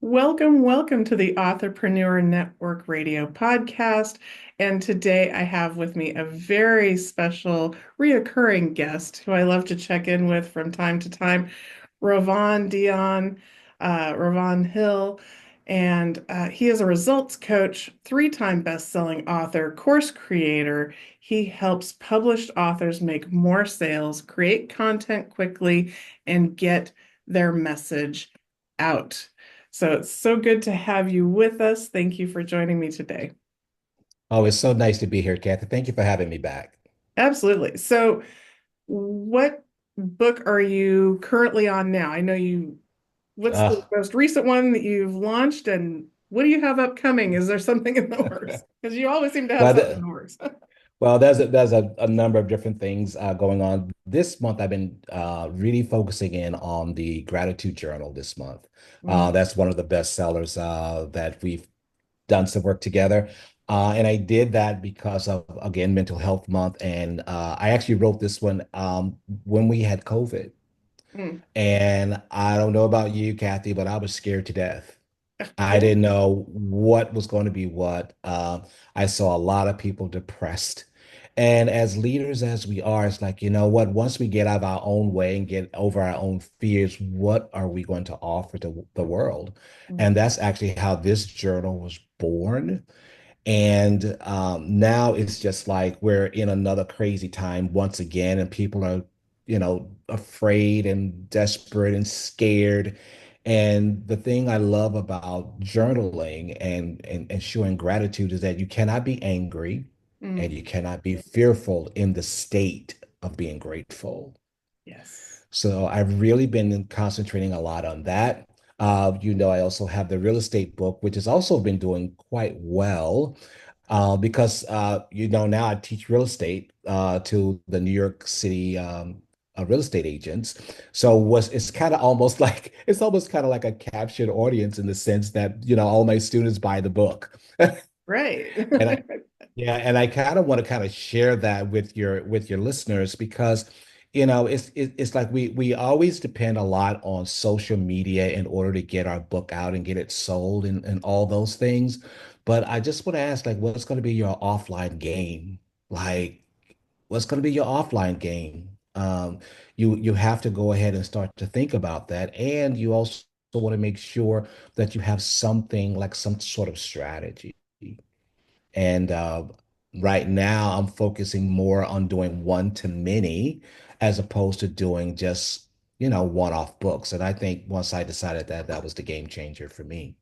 Welcome to the Authorpreneur Network Radio podcast. And today I have with me a very special reoccurring guest who I love to check in with from time to time, Rovan Deon, Rovan Hill. And he is a results coach, three-time best-selling author, course creator. He helps published authors make more sales, create content quickly, and get their message out. So it's so good to have you with us. Thank you for joining me today. Oh, it's so nice to be here, Kathy. Thank you for having me back. Absolutely. So, what book are you currently on now? What's the Uh, most recent one that you've launched, and what do you have upcoming? Is there something in the works? Because you always seem to have well, something in the works. there's a number of different things going on. This month, I've been really focusing in on the gratitude journal this month. Mm, That's one of the best sellers that we've done some work together. And I did that because of, again, Mental Health Month. And I actually wrote this one when we had COVID. mm. And I don't know about you, Kathy, but I was scared to death. I Yeah. didn't know what was going to be what. I saw a lot of people depressed. And as leaders as we are, it's like, you know what? Once we get out of our own way and get over our own fears, what are we going to offer to the world? Mm, And that's actually how this journal was born. And now it's just like we're in another crazy time once again, and people are, afraid and desperate and scared. And the thing I love about journaling and showing gratitude is that you cannot be angry and mm. you cannot be fearful in the state of being grateful. Yes. So I've really been concentrating a lot on that. I also have the real estate book, which has also been doing quite well because now I teach real estate to the New York City real estate agents. So was it's kind of almost like it's almost kind of like a captured audience in the sense that all my students buy the book. Right. And I kind of want to kind of share that with your listeners because it's like we always depend a lot on social media in order to get our book out and get it sold and all those things. But I just want to ask, like, what's going to be your offline game? Like, what's going to be your offline game? You have to go ahead and start to think about that, and you also want to make sure that you have something like some sort of strategy. And right now, I'm focusing more on doing one to many as opposed to doing just, one-off books. And I think once I decided that, that was the game changer for me.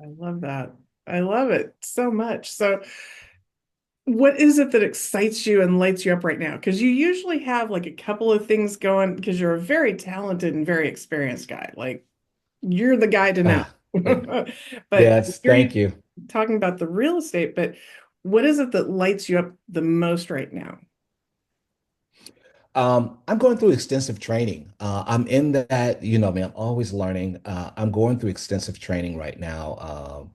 I love that. I love it so much. So, what is it that excites you and lights you up right now? Because you usually have like a couple of things going because you're a very talented and very experienced guy. Like you're the guy to know. Ah, But yes, here you thank you. talking about the real estate, but what is it that lights you up the most right now? I'm going through extensive training. I'm in that, man, I'm always learning. I'm going through extensive training right now.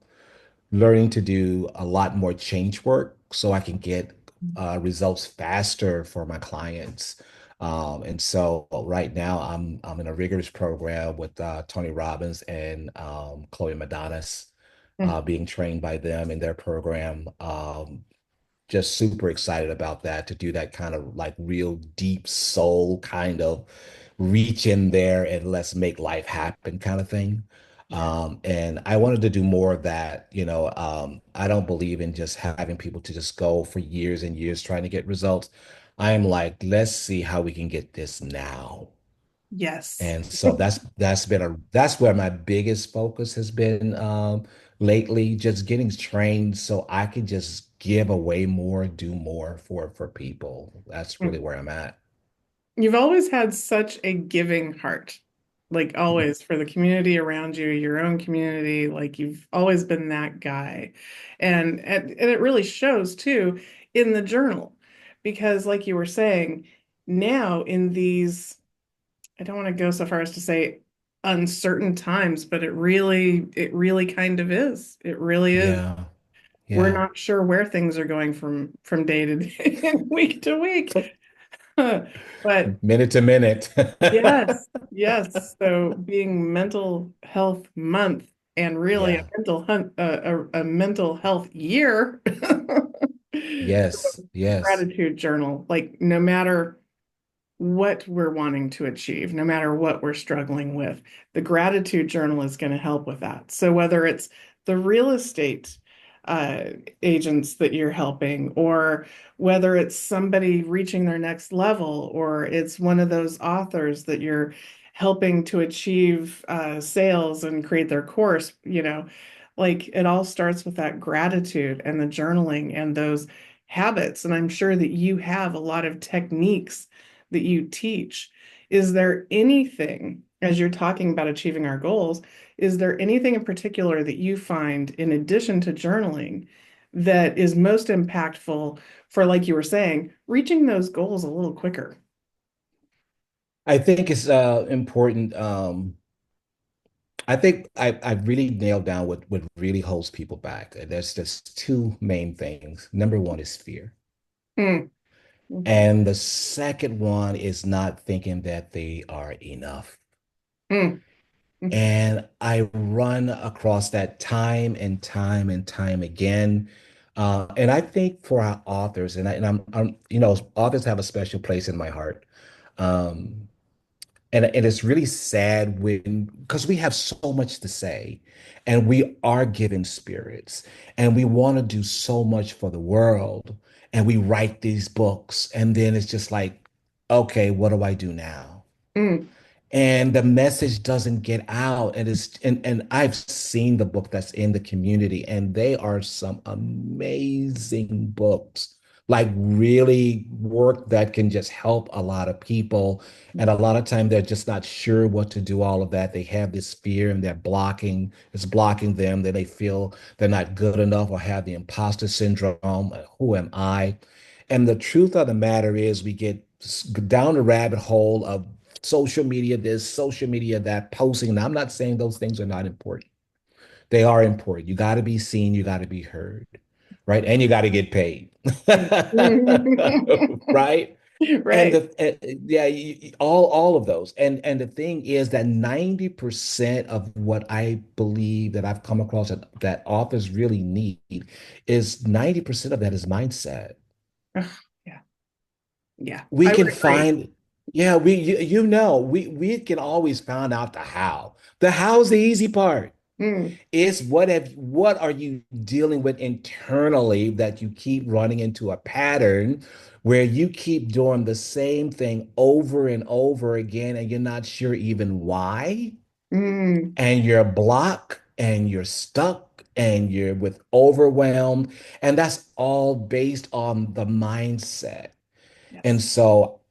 Learning to do a lot more change work so I can get results faster for my clients. And so right now I'm in a rigorous program with Tony Robbins and Chloe Madanis, Mm, being trained by them in their program. Just super excited about that to do that kind of like real deep soul kind of reach in there and let's make life happen kind of thing. yeah. And I wanted to do more of that. I don't believe in just having people to just go for years and years trying to get results. I'm like, let's see how we can get this now. Yes. And so that's where my biggest focus has been lately, just getting trained so I can just give away more, do more for people. That's really where I'm at. You've always had such a giving heart, like always for the community around you, your own community. Like you've always been that guy. And it really shows too in the journal, because like you were saying, now in these, I don't want to go so far as to say uncertain times, but it really kind of is. It really is. Yeah, We're yeah. not sure where things are going from day to day and week to week. But Minute to minute. yes, yes. So being Mental Health Month, and really Yeah. a mental health year. Yes. Yes. Gratitude journal, like no matter what we're wanting to achieve, no matter what we're struggling with. The gratitude journal is going to help with that. So whether it's the real estate uh, agents that you're helping, or whether it's somebody reaching their next level, or it's one of those authors that you're helping to achieve sales and create their course, like it all starts with that gratitude and the journaling and those habits. And I'm sure that you have a lot of techniques that you teach. Is there anything, as you're talking about achieving our goals, is there anything in particular that you find, in addition to journaling, that is most impactful for, like you were saying, reaching those goals a little quicker? I think it's important. I think I've really nailed down what really holds people back. There's just two main things. Number one is fear. Mm, mhm, And the second one is not thinking that they are enough. mm, mhm, And I run across that time and time and time again. And I think for our authors, authors have a special place in my heart. Um, and it's really sad when, because we have so much to say and we are given spirits and we want to do so much for the world and we write these books and then it's just like, okay, what do I do now? mm, And the message doesn't get out. And I've seen the book that's in the community, and they are some amazing books, like really work that can just help a lot of people. And a lot of time they're just not sure what to do, all of that. They have this fear and it's blocking them, that they feel they're not good enough or have the imposter syndrome. Who am I? And the truth of the matter is, we get down the rabbit hole of social media this, social media that, posting. And I'm not saying those things are not important. They are important. You got to be seen, you got to be heard, right? And you got to get paid, mm. right? And Right. yeah, all of those. And the thing is that 90% of what I believe that I've come across that authors really need is 90% of that is mindset. Ugh, yeah. Yeah. We I would can agree. find, yeah, we can always find out the how. The how's the easy part. Mm, It's what are you dealing with internally that you keep running into a pattern where you keep doing the same thing over and over again and you're not sure even why, mm. and you're blocked and you're stuck and you're with overwhelmed, and that's all based on the mindset. And Yes. so,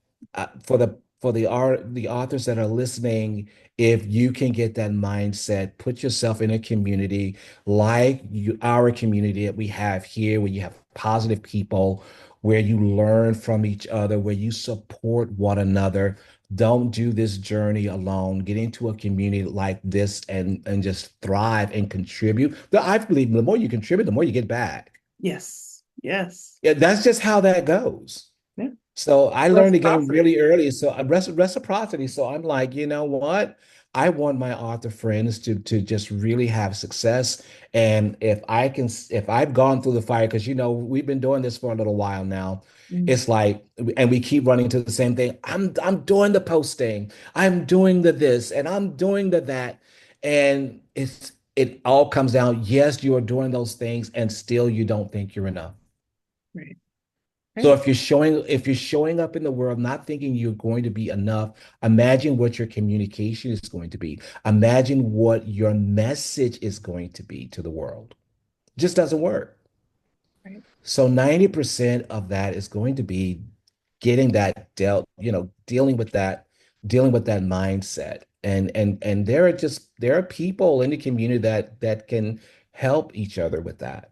for the authors that are listening, if you can get that mindset, put yourself in a community like our community that we have here, where you have positive people, where you learn from each other, where you support one another. Don't do this journey alone. Get into a community like this and just thrive and contribute. I believe the more you contribute, the more you get back. Yes. Yes. Yeah, that's just how that goes. Yeah. So I learned the game Reciprocity. really early. So reciprocity. So I'm like, you know what? I want my author friends to just really have success. And if I've gone through the fire, because we've been doing this for a little while now. Mm, It's like, and we keep running to the same thing. I'm doing the posting, I'm doing the this, and I'm doing the that. And it all comes down, yes, you are doing those things, and still you don't think you're enough. right. So Right. if you're showing up in the world not thinking you're going to be enough, imagine what your communication is going to be. Imagine what your message is going to be to the world. It just doesn't work. Right. So 90% of that is going to be getting that dealing with that mindset. And there are people in the community that can help each other with that.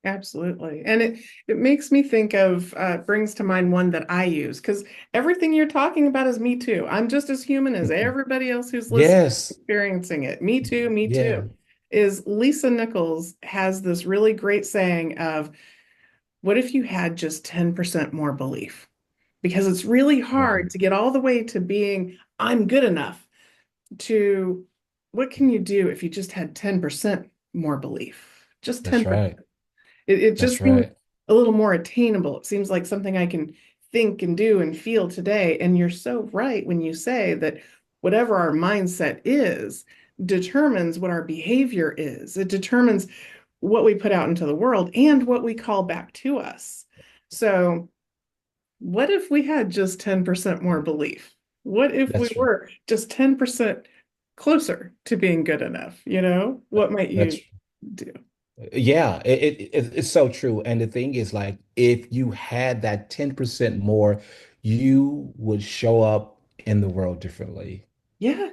Absolutely. And it makes me think of brings to mind one that I use, because everything you're talking about is me too. I'm just as human as everybody else who's listening, Yes. experiencing it. Me too, me too. Yeah. Is Lisa Nichols has this really great saying of, what if you had just 10% more belief? Because it's really Mhm. hard to get all the way to being I'm good enough to what can you do if you just had 10% more belief? Just That's 10%. right. It That's just seems right. a little more attainable. It seems like something I can think and do and feel today. And you're so right when you say that whatever our mindset is determines what our behavior is. It determines what we put out into the world and what we call back to us. So, what if we had just 10% more belief? What if we That's were just 10% closer to being good enough? What might that's you do? yeah, it's so true. And the thing is, like, if you had that 10% more, you would show up in the world differently. Yeah,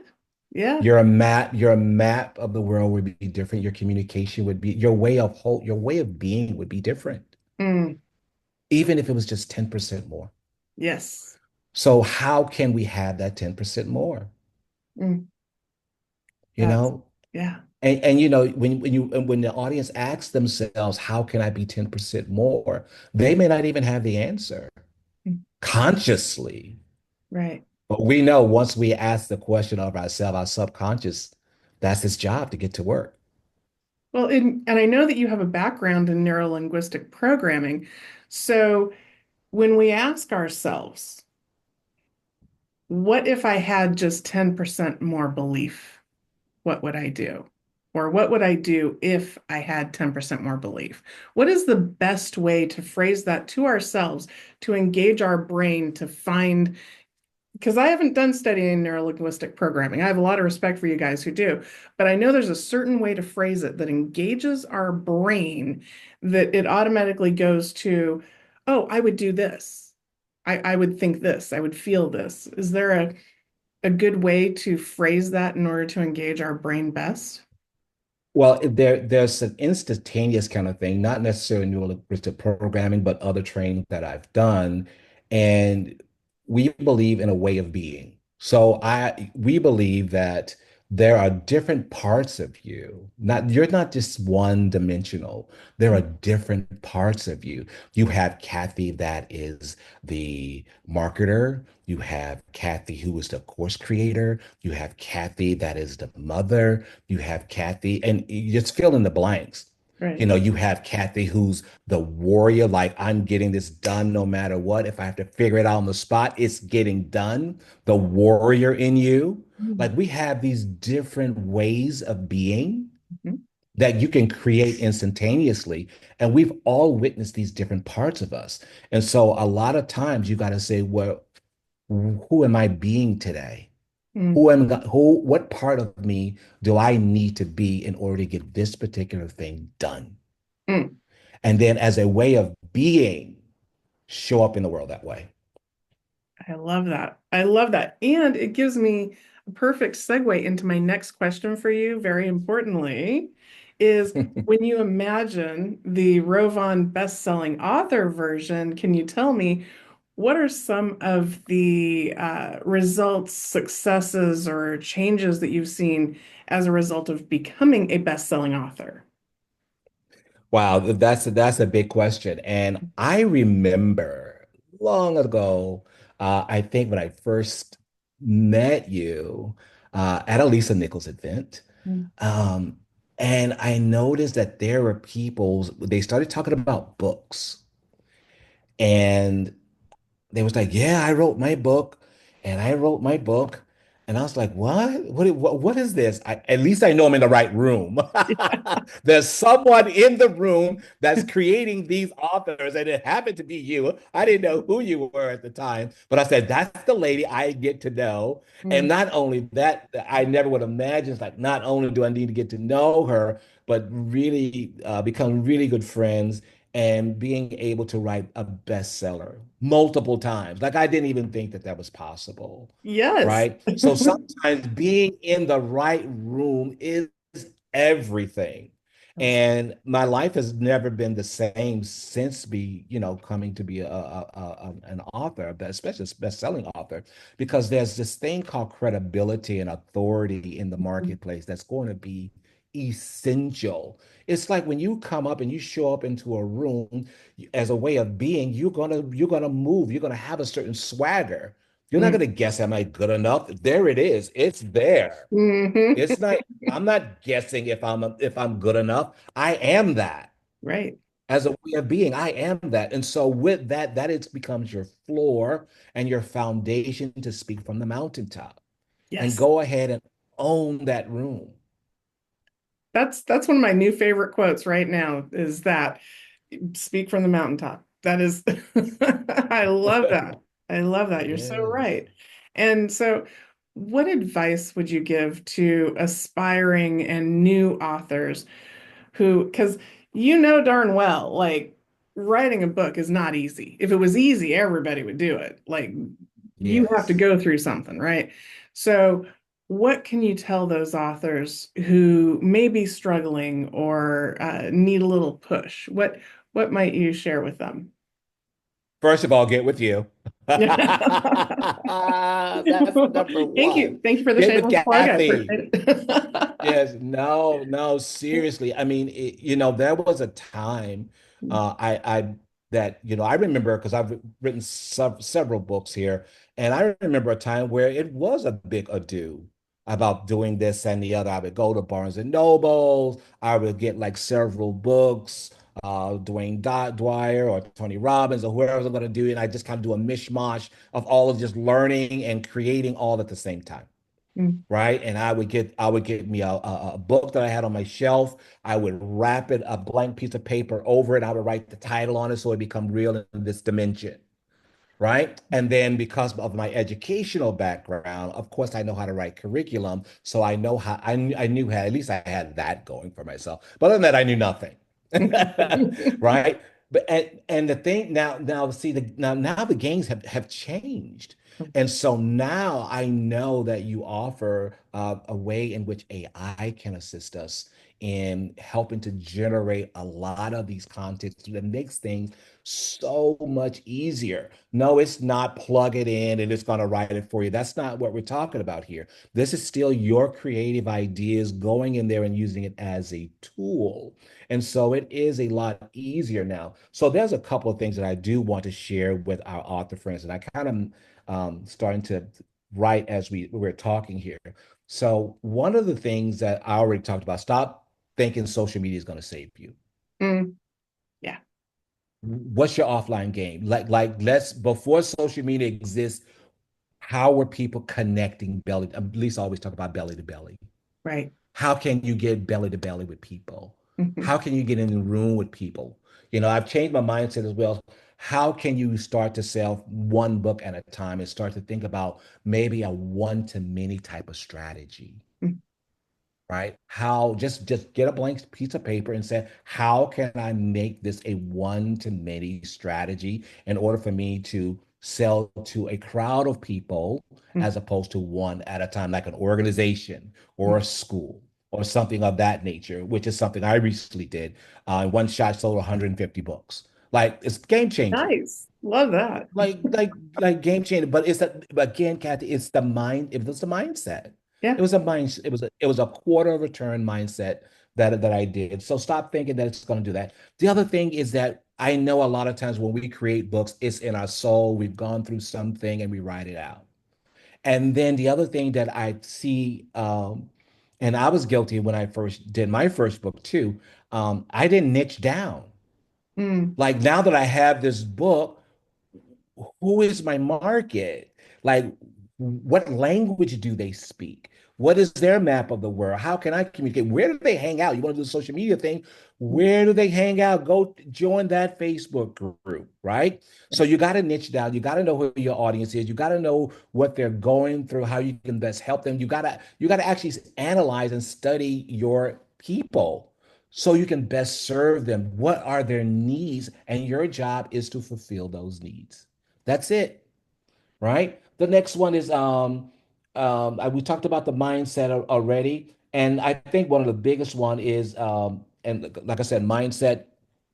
yeah. Your map of the world would be different. Your communication would be, your way of being would be different, Mm, even if it was just 10% more. yes. So how can we have that 10% more? Mm, You that's, know? yeah. And when the audience asks themselves, how can I be 10% more? They may not even have the answer Mm, consciously. right. But we know once we ask the question of ourselves, our subconscious, that's its job to get to work. Well, and I know that you have a background in neuro-linguistic programming. So when we ask ourselves, what if I had just 10% more belief? What would I do? Or what would I do if I had 10% more belief? What is the best way to phrase that to ourselves to engage our brain to find? Because I haven't done studying neurolinguistic programming. I have a lot of respect for you guys who do, but I know there's a certain way to phrase it that engages our brain that it automatically goes to, oh, I would do this. I would think this. I would feel this. Is there a good way to phrase that in order to engage our brain best? Well, there's an instantaneous kind of thing, not necessarily neurolinguistic programming, but other training that I've done. And we believe in a way of being. So we believe that there are different parts of you. You're not just one dimensional. There are different parts of you. You have Kathy that is the marketer. You have Kathy who is the course creator. You have Kathy that is the mother. You have Kathy, and you just fill in the blanks. Right. You have Kathy who's the warrior, like, I'm getting this done no matter what. If I have to figure it out on the spot, it's getting done. The warrior in you. Like, Mhm. we have these different ways of being that you can create instantaneously. And we've all witnessed these different parts of us. And so a lot of times you got to say, well, who am I being today? Mhm. What part of me do I need to be in order to get this particular thing done? Mm. And then as a way of being, show up in the world that way. I love that. I love that. And it gives me a perfect segue into my next question for you, very importantly, is when you imagine the Rovan best-selling author version, can you tell me what are some of the results, successes, or changes that you've seen as a result of becoming a best-selling author? Wow, that's a big question. And I remember long ago, I think when I first met you at a Lisa Nichols event, Mm. um, and I noticed that there were people, they started talking about books. And they was like, yeah, I wrote my book and I wrote my book. And I was like, what is this? At least I know I'm in the right room. There's someone in the room that's creating these authors, and it happened to be you. I didn't know who you were at the time, but I said, that's the lady I get to know. And Mm. not only that, I never would imagine, like, not only do I need to get to know her, but really become really good friends and being able to write a bestseller multiple times. Like, I didn't even think that that was possible, Yes. right? So sometimes being in the right room is everything. And my life has never been the same since coming to be an author, but especially a best-selling author, because there's this thing called credibility and authority in the marketplace that's going to be essential. It's like when you come up and you show up into a room as a way of being, you're gonna move, you're gonna have a certain swagger You're not going to guess, am I good enough? There it is. It's there. Mm-hmm. It's not, I'm not guessing if I'm good enough. I am that. Right. As a way of being, I am that. And so with that, that it becomes your floor and your foundation to speak from the mountaintop and Yes. go ahead and own that room. That's one of my new favorite quotes right now is that speak from the mountaintop. That is I love that. I love that. You're so Yes. right. And so what advice would you give to aspiring and new authors who, because you know darn well, like writing a book is not easy. If it was easy, everybody would do it. Like you have to Yes. go through something, right? So, what can you tell those authors who may be struggling or need a little push? What might you share with them? First of all, get with you. Thank That's number one. you. Thank you for the Get with shameless plug. I Kathy. appreciate it. Yes, no, no, seriously. I mean, there was a time I that, I remember because I've written several books here, and I remember a time where it was a big ado about doing this and the other. I would go to Barnes and Nobles, I would get like several books, Dwyer or Tony Robbins or whoever I was going to do, and I just kind of do a mishmash of all of just learning and creating all at the same time, Mm, right? And I would get me a book that I had on my shelf. I would wrap it a blank piece of paper over it. I would write the title on it so it become real in this dimension, right? And then because of my educational background, of course, I know how to write curriculum, so I know how I knew how at least I had that going for myself. But other than that, I knew nothing, mm. right? But and the thing now see now the games have changed. And so now I know that you offer a way in which AI can assist us in helping to generate a lot of these contents that makes things so much easier. No, it's not plug it in and it's going to write it for you. That's not what we're talking about here. This is still your creative ideas going in there and using it as a tool. And so it is a lot easier now. So there's a couple of things that I do want to share with our author friends, and I kind of starting to write as we're talking here. So one of the things that I already talked about, stop thinking social media is going to save you. Mm, yeah, What's your offline game? Like let's before social media exists, how were people connecting belly? At least I always talk about belly to belly. right. How can you get belly to belly with people? Mhm, How can you get in the room with people? I've changed my mindset as well. How can you start to sell one book at a time and start to think about maybe a one to many type of strategy? mm, Right? How just get a blank piece of paper and say, how can I make this a one to many strategy in order for me to sell to a crowd of people mm, as opposed to one at a time, like an organization or mm. a school or something of that nature, which is something I recently did. One shot sold 150 books. Like it's game changing. Nice. Love that. Like game changer, but it's that again, Kathy, it's the mind. It was the mindset. Yeah. It was a mind. It was a quarter of a turn mindset that I did. So stop thinking that it's going to do that. The other thing is that I know a lot of times when we create books, it's in our soul. We've gone through something and we write it out. And then the other thing that I see, and I was guilty when I first did my first book too. I didn't niche down. Mm, Like now that I have this book, who is my market? Like, what language do they speak? What is their map of the world? How can I communicate? Where do they hang out? You want to do the social media thing? mm, Where do they hang out? Go join that Facebook group, right? So yes. you got to niche down. You got to know who your audience is. You got to know what they're going through, how you can best help them. You got to actually analyze and study your people so you can best serve them. What are their needs? And your job is to fulfill those needs. That's it, right? The next one is we talked about the mindset already, and I think one of the biggest one is and like I said, mindset.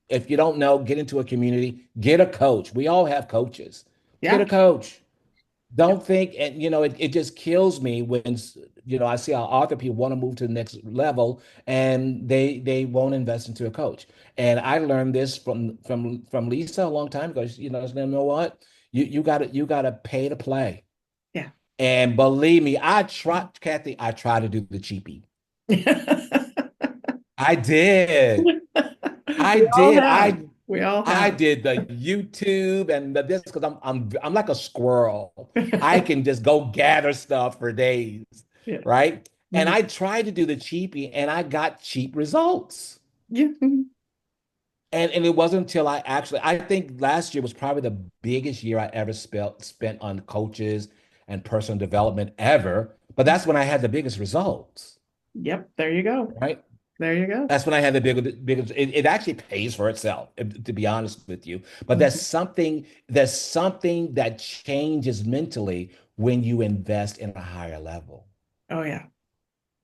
If you don't know, get into a community, get a coach. We all have coaches. Get Yeah. a coach. Yeah. Don't think, and it just kills me when I see how author people want to move to the next level and they won't invest into a coach. And I learned this from Lisa a long time ago. You know what? You gotta pay to play. Yeah. And believe me, I tried, Kathy, I tried to do the cheapie. I did. I We all did. have. We all I have. did the YouTube and the this because I'm like a squirrel. I can just go gather stuff for days, Yeah. right? And Mhm. I tried to do the cheapie and I got cheap results. Yeah. And it wasn't until I think last year was probably the biggest year I ever spent on coaches and personal development ever. But that's when I had the biggest results, Yep. There you go. right? There you go. That's when I had the biggest. It actually pays for itself, to be honest with you. But Mhm. there's something that changes mentally when you invest in a higher level. Oh yeah,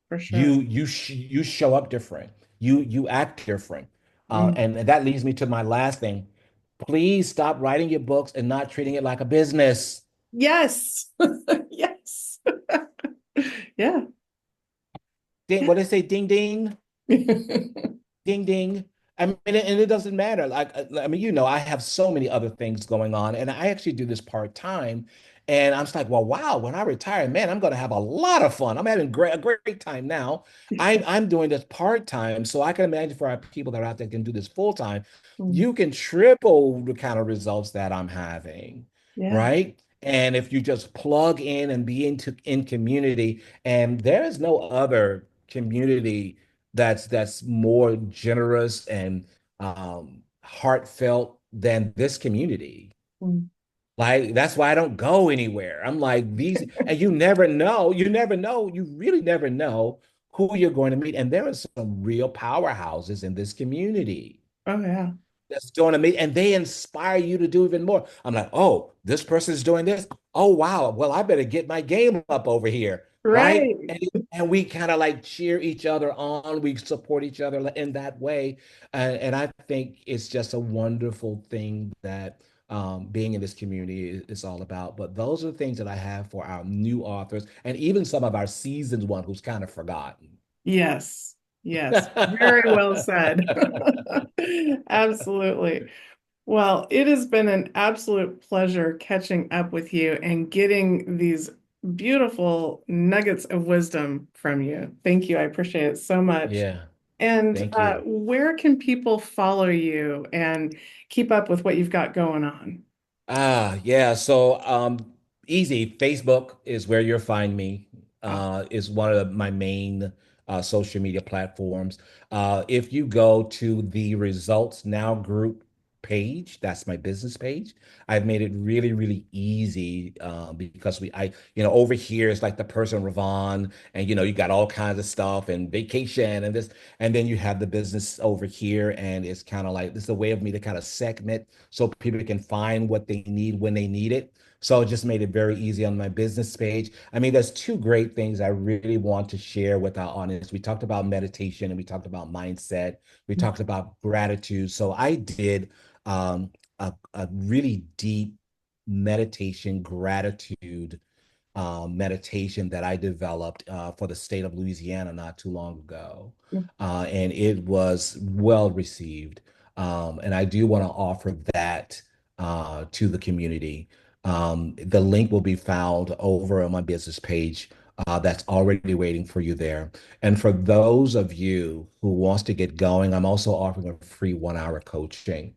for sure. You show up different. You act different. Mm. And that leads me to my last thing. Please stop writing your books and not treating it like a business. Yes. Yes. Yeah. Ding, what they say? Ding ding. Ding ding. I mean, and it doesn't matter. I mean, I have so many other things going on, and I actually do this part time. And I'm just like, well, wow, when I retire, man, I'm going to have a lot of fun. I'm having a great time now. I'm doing this part time, so I can imagine for our people that are out there can do this full time, Mm. you can triple the kind of results that I'm having, Yeah. right? And if you just plug in and be in community, and there is no other community that's more generous and heartfelt than this community. Mm. Like that's why I don't go anywhere. I'm like these, and you never know, you really never know who you're going to meet. And there are some real powerhouses in this community Oh yeah. that's doing amazing, and they inspire you to do even more. I'm like, oh, this person's doing this. Oh, wow. Well, I better get my game up over here, right? Right. And we kind of like cheer each other on. We support each other in that way, and I think it's just a wonderful thing that being in this community is all about. But those are the things that I have for our new authors, and even some of our seasoned one who's kind of forgotten. Yes. Yes. Very well said. Absolutely. Well, it has been an absolute pleasure catching up with you and getting these beautiful nuggets of wisdom from you. Thank you. I appreciate it so much. Yeah, And thank you. where can people follow you and keep up with what you've got going on? Yeah. So, easy. Facebook is where you'll find me. Oh, Is one of my main social media platforms. If you go to the Results Now group page, that's my business page. I've made it really, really easy because over here it's like the person Rovan, and you got all kinds of stuff and vacation and this, and then you have the business over here, and it's kind of like this is a way of me to kind of segment so people can find what they need when they need it. So it just made it very easy on my business page. I mean, there's two great things I really want to share with our audience. We talked about meditation and we talked about mindset. We talked about gratitude. So I did a really deep meditation gratitude meditation that I developed for the state of Louisiana not too long ago. And it was well received. And I do want to offer that to the community. The link will be found over on my business page. That's already waiting for you there. And for those of you who wants to get going, I'm also offering a free 1 hour coaching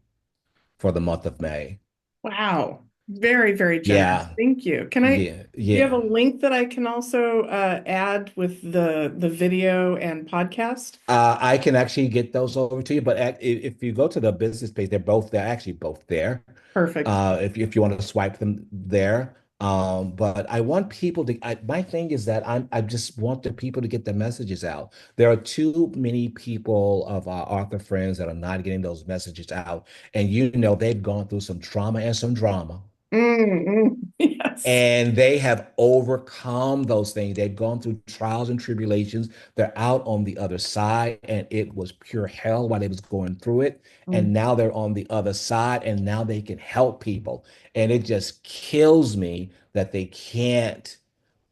for the month of May. wow. Very, very generous. Yeah, Thank you. yeah, Do you have a yeah. link that I can also add with the video and podcast? I can actually get those over to you, but if you go to the business page, they're actually both there. Perfect. If you want to swipe them there. But I want people to, my thing is that I just want the people to get the messages out. There are too many people of our author friends that are not getting those messages out. And they've gone through some trauma and some drama. Yes. And they have overcome those things. They've gone through trials and tribulations. They're out on the other side, and it was pure hell while they was going through it. Mm. And now they're on the other side, and now they can help people. And it just kills me that they can't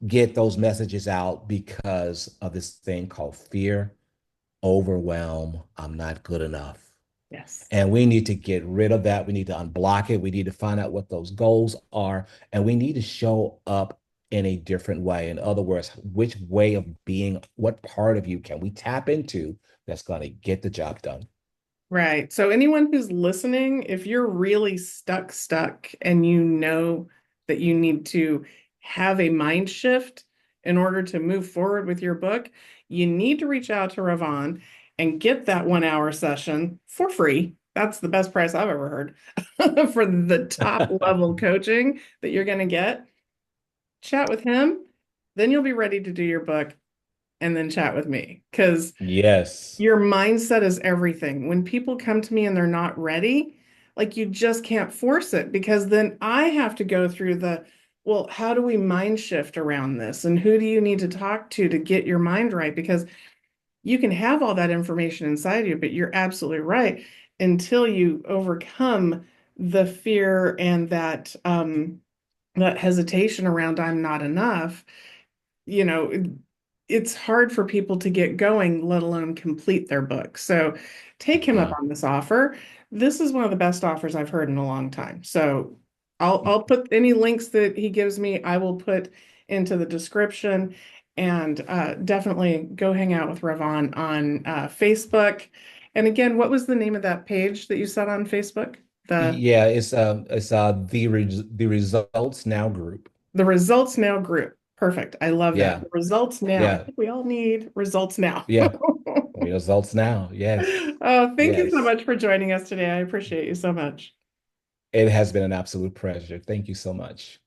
get those messages out because of this thing called fear, overwhelm. I'm not good enough. Yes. And we need to get rid of that. We need to unblock it. We need to find out what those goals are. And we need to show up in a different way. In other words, which way of being, what part of you can we tap into that's going to get the job done? Right. So anyone who's listening, if you're really stuck, and you know that you need to have a mind shift in order to move forward with your book, you need to reach out to Rovan and get that 1 hour session for free. That's the best price I've ever heard for the top level coaching that you're going to get. Chat with him, then you'll be ready to do your book and then chat with me because Yes. your mindset is everything. When people come to me and they're not ready, like you just can't force it because then I have to go through well, how do we mind shift around this? And who do you need to talk to get your mind right? Because you can have all that information inside you, but you're absolutely right. Until you overcome the fear and that hesitation around I'm not enough, you know, it's hard for people to get going, let alone complete their book. So take him up Yeah. on this offer. This is one of the best offers I've heard in a long time. So I'll put any links that he gives me, I will put into the description. And definitely go hang out with Ravon on Facebook. And again, what was the name of that page that you said on Facebook? Yeah, it's the Results Now group. The Results Now group. Perfect. I love that. Yeah. The results now. I Yeah. think we all need results now. Yeah. Results Now. Yes. Oh, thank you so Yes. much for joining us today. I appreciate you so much. It has been an absolute pleasure. Thank you so much.